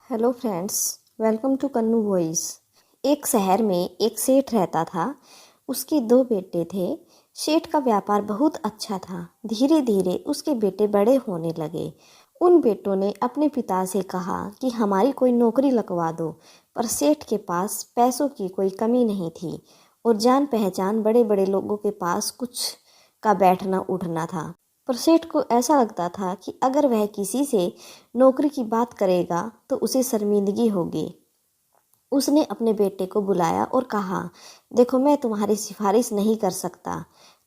Hello friends, welcome to Kannu voice. एक शहर में एक सेठ रहता था। उसके दो बेटे थे। सेठ का व्यापार बहुत अच्छा था। धीरे धीरे उसके बेटे बड़े होने लगे। उन बेटों ने अपने पिता से कहा कि हमारी कोई नौकरी लगवा दो। पर सेठ के पास पैसों की कोई कमी नहीं थी और जान पहचान बड़े बड़े लोगों के पास कुछ का बैठना उठना था। पर सेठ को ऐसा लगता था कि अगर वह किसी से नौकरी की बात करेगा तो उसे शर्मिंदगी होगी। उसने अपने बेटे को बुलाया और कहा, देखो, मैं तुम्हारी सिफारिश नहीं कर सकता।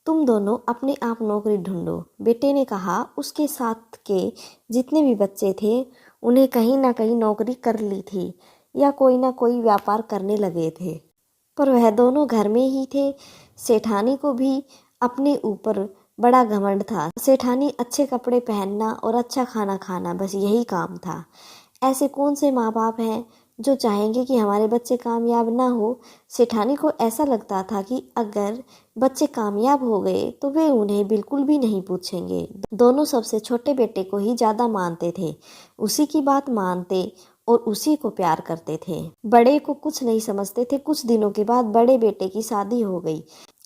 तुम दोनों अपने आप नौकरी ढूंढो। बेटे ने कहा उसके साथ के जितने भी बच्चे थे उन्हें कहीं ना कहीं नौकरी कर ली थी या कोई ना कोई व्यापार करने लगे थे, पर वह दोनों घर में ही थे। सेठानी को भी अपने ऊपर बड़ा घमंड था। सेठानी अच्छे कपड़े पहनना और अच्छा खाना खाना, बस यही काम था। ऐसे कौन से माँ बाप हैं जो चाहेंगे कि हमारे बच्चे कामयाब ना हो। सेठानी को ऐसा लगता था कि अगर बच्चे कामयाब हो गए तो वे उन्हें बिल्कुल भी नहीं पूछेंगे। दोनों सबसे छोटे बेटे को ही ज़्यादा मानते थे, उसी की बात मानते और उसी को प्यार करते थे। बड़े को कुछ नहीं समझते थे। कुछ दिनों के बाद बड़े बेटे की शादी हो गई।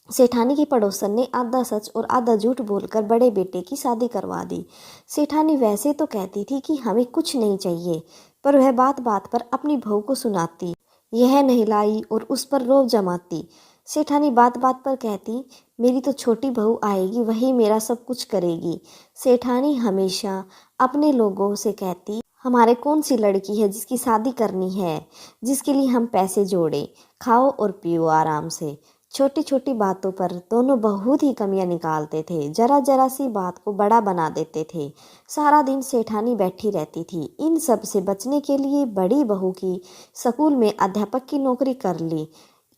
सेठानी की पड़ोसन ने आधा सच और आधा झूठ बोलकर बड़े बेटे की शादी करवा दी। सेठानी वैसे तो कहती थी कि हमें कुछ नहीं चाहिए, पर वह बात बात पर अपनी बहू को सुनाती, यह नहीं लाई और उस पर रोब जमाती। सेठानी बात बात पर कहती, मेरी तो छोटी बहू आएगी, वही मेरा सब कुछ करेगी। सेठानी हमेशा अपने लोगों से कहती, हमारे कौन सी लड़की है जिसकी शादी करनी है, जिसके लिए हम पैसे जोड़े, खाओ और पियो आराम से। छोटी छोटी बातों पर दोनों बहुत ही कमियां निकालते थे। जरा जरा सी बात को बड़ा बना देते थे। सारा दिन सेठानी बैठी रहती थी। इन सब से बचने के लिए बड़ी बहू की स्कूल में अध्यापक की नौकरी कर ली,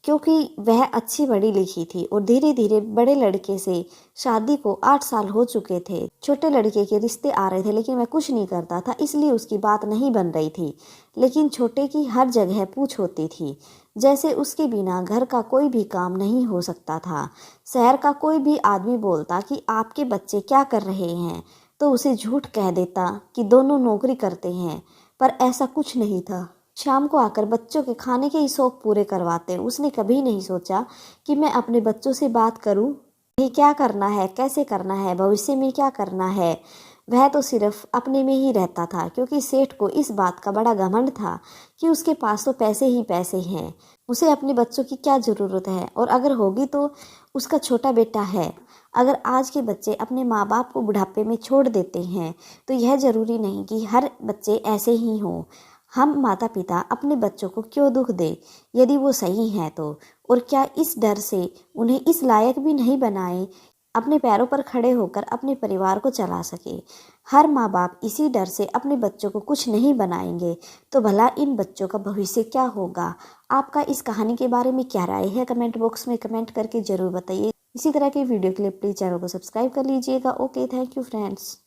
क्योंकि वह अच्छी पढ़ी लिखी थी। और धीरे धीरे बड़े लड़के से शादी को 8 साल हो चुके थे। छोटे लड़के के रिश्ते आ रहे थे, लेकिन वह कुछ नहीं करता था, इसलिए उसकी बात नहीं बन रही थी। लेकिन छोटे की हर जगह पूछ होती थी, जैसे उसके बिना घर का कोई भी काम नहीं हो सकता था। शहर का कोई भी आदमी बोलता कि आपके बच्चे क्या कर रहे हैं, तो उसे झूठ कह देता कि दोनों नौकरी करते हैं, पर ऐसा कुछ नहीं था। शाम को आकर बच्चों के खाने के ही शौक पूरे करवाते। उसने कभी नहीं सोचा कि मैं अपने बच्चों से बात करूं, ये क्या करना है, कैसे करना है, भविष्य में क्या करना है। वह तो सिर्फ अपने में ही रहता था, क्योंकि सेठ को इस बात का बड़ा घमंड था कि उसके पास तो पैसे ही पैसे हैं। उसे अपने बच्चों की क्या ज़रूरत है, और अगर होगी तो उसका छोटा बेटा है। अगर आज के बच्चे अपने माँ बाप को बुढ़ापे में छोड़ देते हैं तो यह ज़रूरी नहीं कि हर बच्चे ऐसे ही हों। हम माता पिता अपने बच्चों को क्यों दुख दे यदि वो सही हैं तो। और क्या इस डर से उन्हें इस लायक भी नहीं बनाए अपने पैरों पर खड़े होकर अपने परिवार को चला सके। हर माँ बाप इसी डर से अपने बच्चों को कुछ नहीं बनाएंगे, तो भला इन बच्चों का भविष्य क्या होगा। आपका इस कहानी के बारे में क्या राय है, कमेंट बॉक्स में कमेंट करके ज़रूर बताइए। इसी तरह के वीडियो के लिए प्लीज़ चैनल को सब्सक्राइब कर लीजिएगा। Okay, thank you friends.